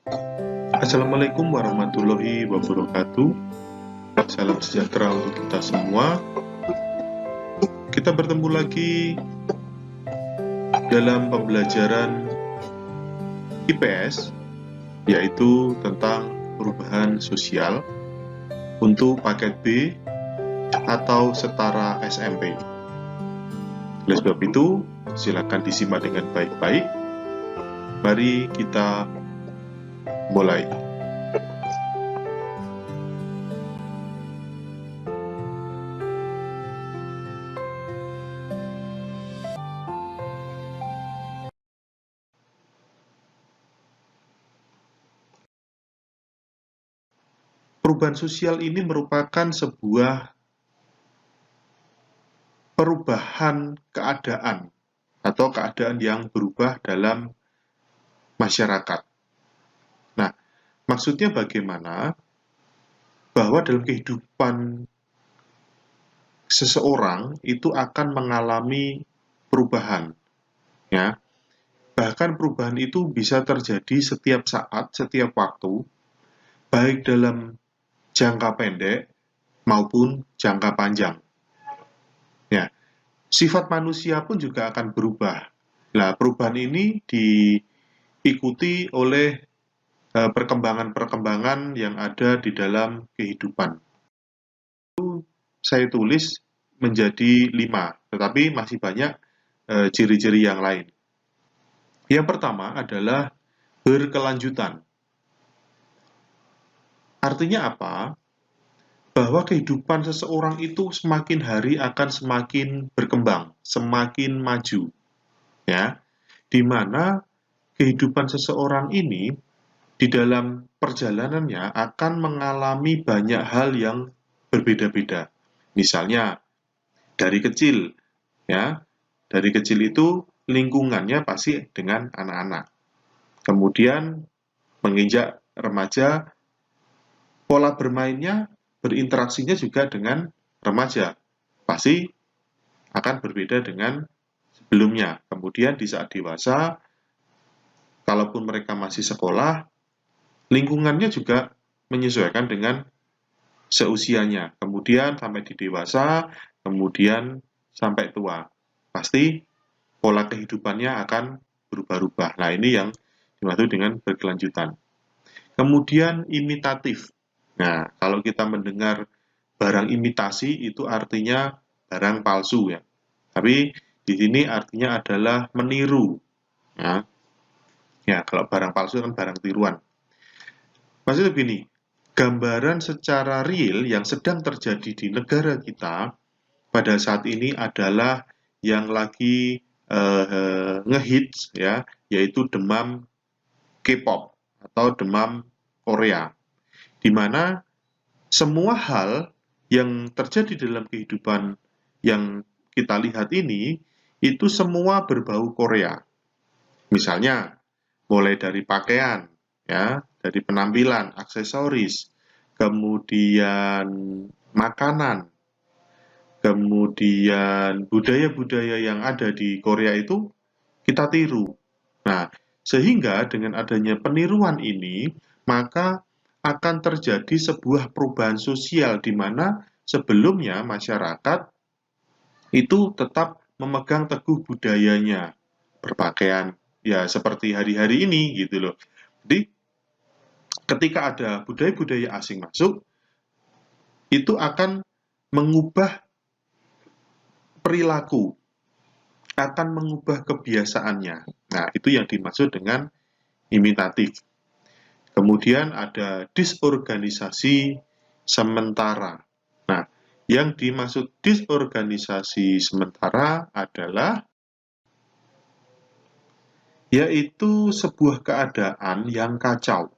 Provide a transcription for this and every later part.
Assalamualaikum warahmatullahi wabarakatuh. Salam sejahtera untuk kita semua. Kita bertemu lagi dalam pembelajaran IPS, yaitu tentang perubahan sosial untuk paket B atau setara SMP. Oleh sebab itu, silakan disimak dengan baik-baik. Mari kita mulai. Perubahan sosial ini merupakan sebuah perubahan keadaan atau keadaan yang berubah dalam masyarakat. Nah, maksudnya bagaimana? Bahwa dalam kehidupan seseorang itu akan mengalami perubahan, ya. Bahkan perubahan itu bisa terjadi setiap saat, setiap waktu, baik dalam jangka pendek maupun jangka panjang. Ya, sifat manusia pun juga akan berubah. Nah, perubahan ini diikuti oleh perkembangan-perkembangan yang ada di dalam kehidupan. Saya tulis menjadi 5, tetapi masih banyak ciri-ciri yang lain. Yang pertama adalah berkelanjutan. Artinya apa? Bahwa kehidupan seseorang itu semakin hari akan semakin berkembang, semakin maju, ya. Di mana kehidupan seseorang ini di dalam perjalanannya akan mengalami banyak hal yang berbeda-beda. Misalnya dari kecil, ya. Dari kecil itu lingkungannya pasti dengan anak-anak. Kemudian menginjak remaja, pola bermainnya, berinteraksinya juga dengan remaja. Pasti akan berbeda dengan sebelumnya. Kemudian di saat dewasa, kalaupun mereka masih sekolah, lingkungannya juga menyesuaikan dengan seusianya. Kemudian sampai di dewasa, kemudian sampai tua. Pasti pola kehidupannya akan berubah-ubah. Nah, ini yang dimaksud dengan berkelanjutan. Kemudian imitatif. Nah, kalau kita mendengar barang imitasi itu artinya barang palsu, ya. Tapi di sini artinya adalah meniru. Ya, ya, kalau barang palsu kan barang tiruan. Maksudnya begini, gambaran secara real yang sedang terjadi di negara kita pada saat ini adalah yang lagi ngehits, ya, yaitu demam K-pop atau demam Korea, di mana semua hal yang terjadi dalam kehidupan yang kita lihat ini itu semua berbau Korea. Misalnya mulai dari pakaian, ya, dari penampilan, aksesoris, kemudian makanan, kemudian budaya-budaya yang ada di Korea itu kita tiru. Nah, sehingga dengan adanya peniruan ini, maka akan terjadi sebuah perubahan sosial di mana sebelumnya masyarakat itu tetap memegang teguh budayanya, berpakaian ya seperti hari-hari ini gitu loh. Jadi ketika ada budaya-budaya asing masuk, itu akan mengubah perilaku, akan mengubah kebiasaannya. Nah, itu yang dimaksud dengan imitatif. Kemudian ada disorganisasi sementara. Nah, yang dimaksud disorganisasi sementara adalah yaitu sebuah keadaan yang kacau.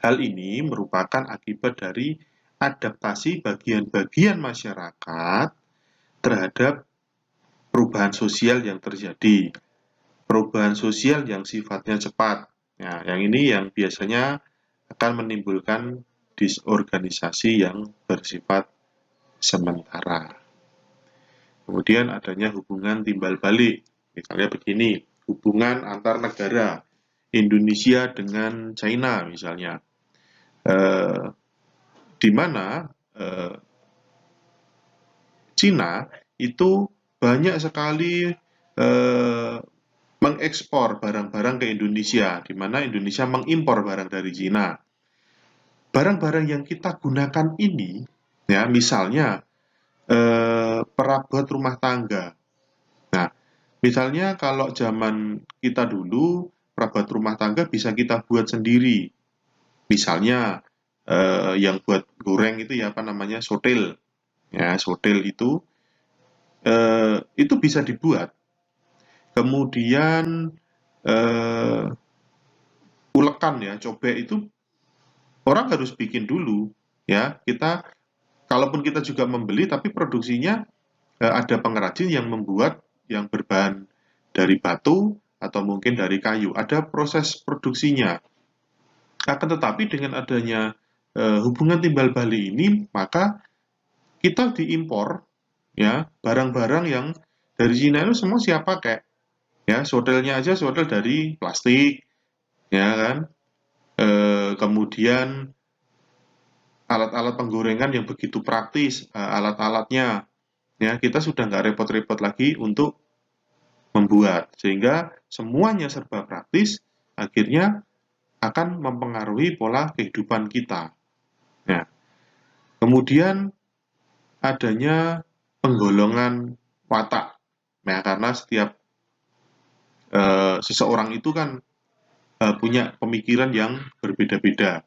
Hal ini merupakan akibat dari adaptasi bagian-bagian masyarakat terhadap perubahan sosial yang terjadi. Perubahan sosial yang sifatnya cepat. Nah, yang ini yang biasanya akan menimbulkan disorganisasi yang bersifat sementara. Kemudian adanya hubungan timbal balik. Misalnya begini, hubungan antar negara. Indonesia dengan China misalnya, eh, di mana Cina itu banyak sekali eh, mengekspor barang-barang ke Indonesia, di mana Indonesia mengimpor barang dari Cina. Barang-barang yang kita gunakan ini, ya misalnya perabot rumah tangga. Nah, misalnya kalau zaman kita dulu, perabot rumah tangga bisa kita buat sendiri. Misalnya yang buat goreng itu ya apa namanya sotel, ya sotel itu bisa dibuat. Kemudian eh, ulekan ya cobek itu orang harus bikin dulu, ya kita kalaupun kita juga membeli tapi produksinya ada pengrajin yang membuat yang berbahan dari batu atau mungkin dari kayu. Ada proses produksinya. Akan tetapi dengan adanya hubungan timbal balik ini, maka kita diimpor ya barang-barang yang dari Cina itu semua siap pakai. Ya, sodelnya aja sodel dari plastik, ya kan. Kemudian alat-alat penggorengan yang begitu praktis, alat-alatnya, ya kita sudah nggak repot-repot lagi untuk membuat, sehingga semuanya serba praktis, akhirnya akan mempengaruhi pola kehidupan kita. Nah, kemudian adanya penggolongan watak. Nah, karena setiap seseorang itu kan punya pemikiran yang berbeda-beda.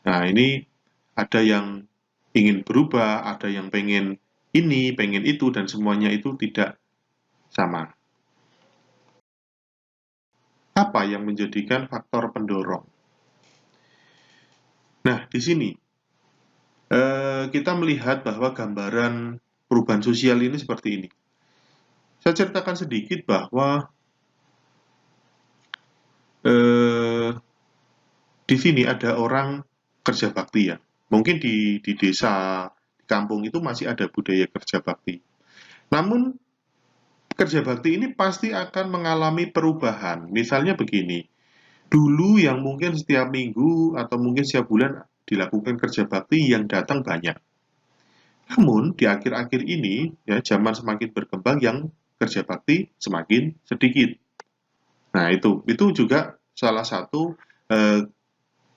Nah, ini ada yang ingin berubah, ada yang pengen ini, pengen itu, dan semuanya itu tidak sama. Apa yang menjadikan faktor pendorong? Nah, di sini kita melihat bahwa gambaran perubahan sosial ini seperti ini. Saya ceritakan sedikit bahwa eh, di sini ada orang kerja bakti ya. Mungkin di desa, di kampung itu masih ada budaya kerja bakti. Namun kerja bakti ini pasti akan mengalami perubahan. Misalnya begini, dulu yang mungkin setiap minggu atau mungkin setiap bulan dilakukan kerja bakti yang datang banyak. Namun di akhir-akhir ini ya zaman semakin berkembang yang kerja bakti semakin sedikit. Nah, itu juga salah satu eh,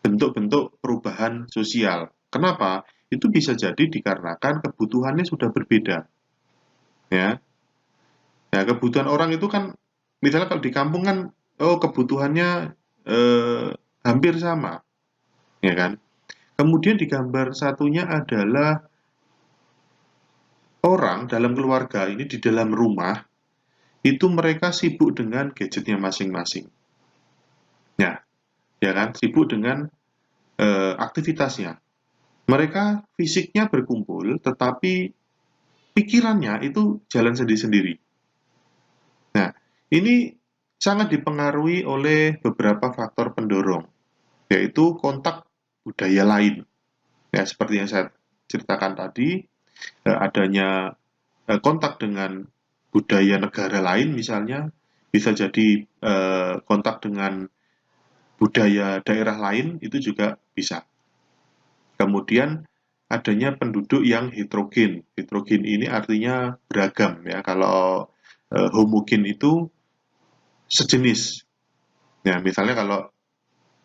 bentuk-bentuk perubahan sosial. Kenapa? Itu bisa jadi dikarenakan kebutuhannya sudah berbeda, ya. Nah, kebutuhan orang itu kan, misalnya kalau di kampung kan, oh kebutuhannya eh, hampir sama, ya kan. Kemudian di gambar satunya adalah orang dalam keluarga ini di dalam rumah itu mereka sibuk dengan gadgetnya masing-masing. Ya, ya kan, sibuk dengan aktivitasnya. Mereka fisiknya berkumpul, tetapi pikirannya itu jalan sendiri-sendiri. Nah, ini sangat dipengaruhi oleh beberapa faktor pendorong, yaitu kontak budaya lain. Ya, seperti yang saya ceritakan tadi, adanya kontak dengan budaya negara lain misalnya, bisa jadi kontak dengan budaya daerah lain itu juga bisa. Kemudian adanya penduduk yang heterogen. Heterogen ini artinya beragam ya. Kalau homogen itu sejenis. Ya, misalnya kalau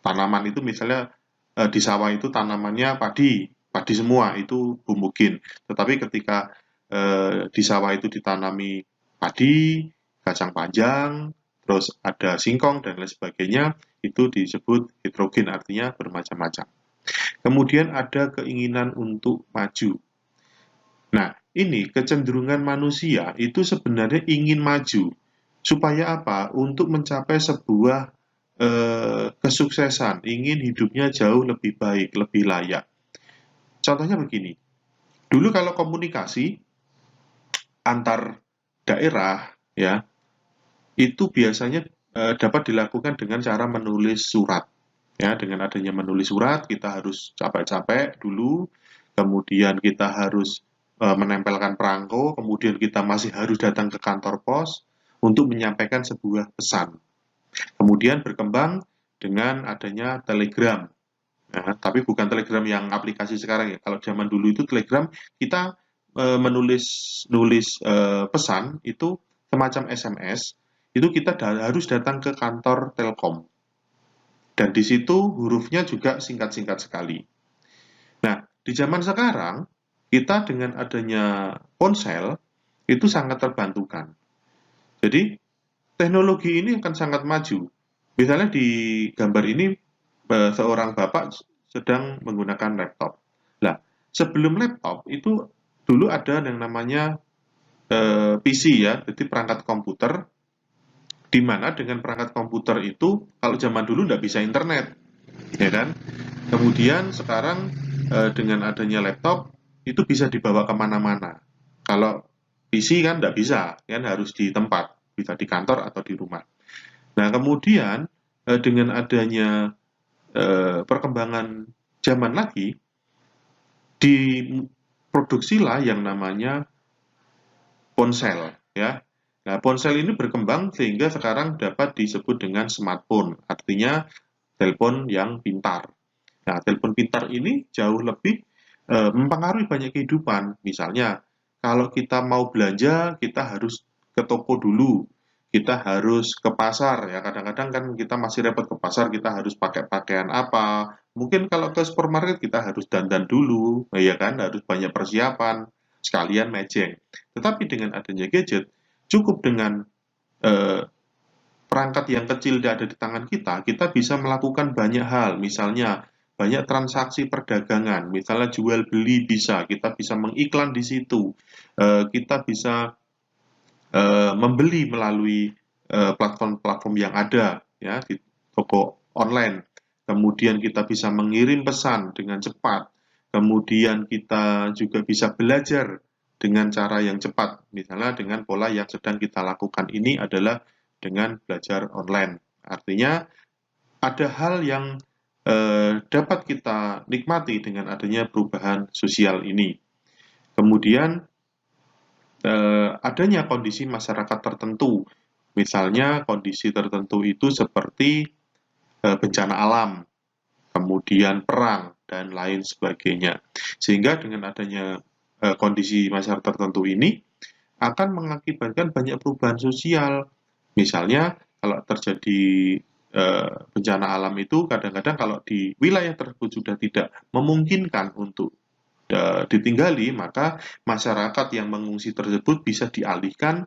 tanaman itu misalnya di sawah itu tanamannya padi, padi semua itu homogen. Tetapi ketika di sawah itu ditanami padi, kacang panjang, terus ada singkong dan lain sebagainya, itu disebut heterogen artinya bermacam-macam. Kemudian ada keinginan untuk maju. Nah, ini kecenderungan manusia itu sebenarnya ingin maju. Supaya apa? Untuk mencapai sebuah kesuksesan, ingin hidupnya jauh lebih baik, lebih layak. Contohnya begini, dulu kalau komunikasi antar daerah ya, itu biasanya dapat dilakukan dengan cara menulis surat. Ya, dengan adanya menulis surat, kita harus capek-capek dulu, kemudian kita harus menempelkan perangko, kemudian kita masih harus datang ke kantor pos untuk menyampaikan sebuah pesan. Kemudian berkembang dengan adanya Telegram. Nah, tapi bukan Telegram yang aplikasi sekarang ya. Kalau zaman dulu itu Telegram kita nulis pesan itu semacam SMS, itu kita harus datang ke kantor Telkom. Dan di situ hurufnya juga singkat-singkat sekali. Nah, di zaman sekarang kita dengan adanya ponsel itu sangat terbantukan. Jadi teknologi ini akan sangat maju. Misalnya di gambar ini seorang bapak sedang menggunakan laptop. Nah, sebelum laptop itu dulu ada yang namanya PC ya, jadi perangkat komputer, di mana dengan perangkat komputer itu kalau zaman dulu nggak bisa internet, ya kan? Kemudian sekarang dengan adanya laptop itu bisa dibawa kemana-mana. Kalau PC kan nggak bisa, kan harus di tempat, bisa di kantor atau di rumah. Nah, kemudian dengan adanya perkembangan zaman lagi, diproduksilah yang namanya ponsel, ya. Nah, ponsel ini berkembang sehingga sekarang dapat disebut dengan smartphone, artinya telepon yang pintar. Nah, telepon pintar ini jauh lebih mempengaruhi banyak kehidupan. Misalnya, kalau kita mau belanja, kita harus ke toko dulu. Kita harus ke pasar ya. Kadang-kadang kan kita masih repot ke pasar, kita harus pakai pakaian apa. Mungkin kalau ke supermarket kita harus dandan dulu, ya kan, harus banyak persiapan, sekalian mejeng. Tetapi dengan adanya gadget, cukup dengan eh, perangkat yang kecil yang ada di tangan kita, kita bisa melakukan banyak hal. Misalnya, banyak transaksi perdagangan, misalnya jual beli bisa, kita bisa mengiklan di situ, kita bisa membeli melalui platform-platform yang ada ya di toko online. Kemudian kita bisa mengirim pesan dengan cepat. Kemudian kita juga bisa belajar dengan cara yang cepat. Misalnya dengan pola yang sedang kita lakukan ini adalah dengan belajar online. Artinya ada hal yang dapat kita nikmati dengan adanya perubahan sosial ini. Kemudian adanya kondisi masyarakat tertentu, misalnya kondisi tertentu itu seperti bencana alam, kemudian perang, dan lain sebagainya. Sehingga dengan adanya kondisi masyarakat tertentu ini akan mengakibatkan banyak perubahan sosial. Misalnya kalau terjadi bencana alam itu kadang-kadang kalau di wilayah tersebut sudah tidak memungkinkan untuk ditinggali, maka masyarakat yang mengungsi tersebut bisa dialihkan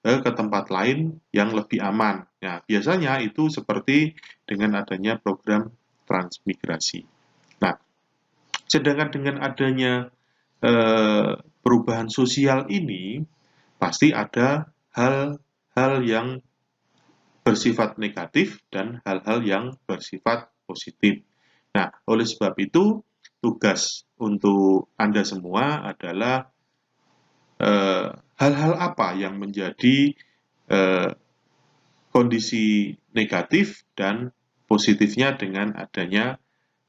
ke tempat lain yang lebih aman. Nah, biasanya itu seperti dengan adanya program transmigrasi. Nah, sedangkan dengan adanya perubahan sosial ini, pasti ada hal-hal yang bersifat negatif dan hal-hal yang bersifat positif. Nah, oleh sebab itu, tugas untuk Anda semua adalah hal-hal apa yang menjadi kondisi negatif dan positifnya dengan adanya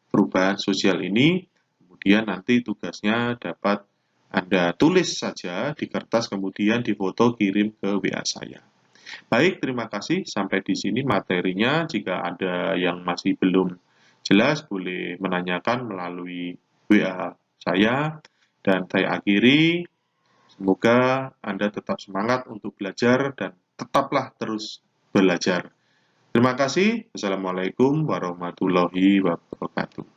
perubahan sosial ini. Kemudian nanti tugasnya dapat Anda tulis saja di kertas, kemudian difoto kirim ke WA saya. Baik, terima kasih. Sampai di sini materinya. Jika ada yang masih belum jelas, boleh menanyakan melalui WA saya. Dan saya akhiri. Semoga Anda tetap semangat untuk belajar dan tetaplah terus belajar. Terima kasih. Wassalamualaikum warahmatullahi wabarakatuh.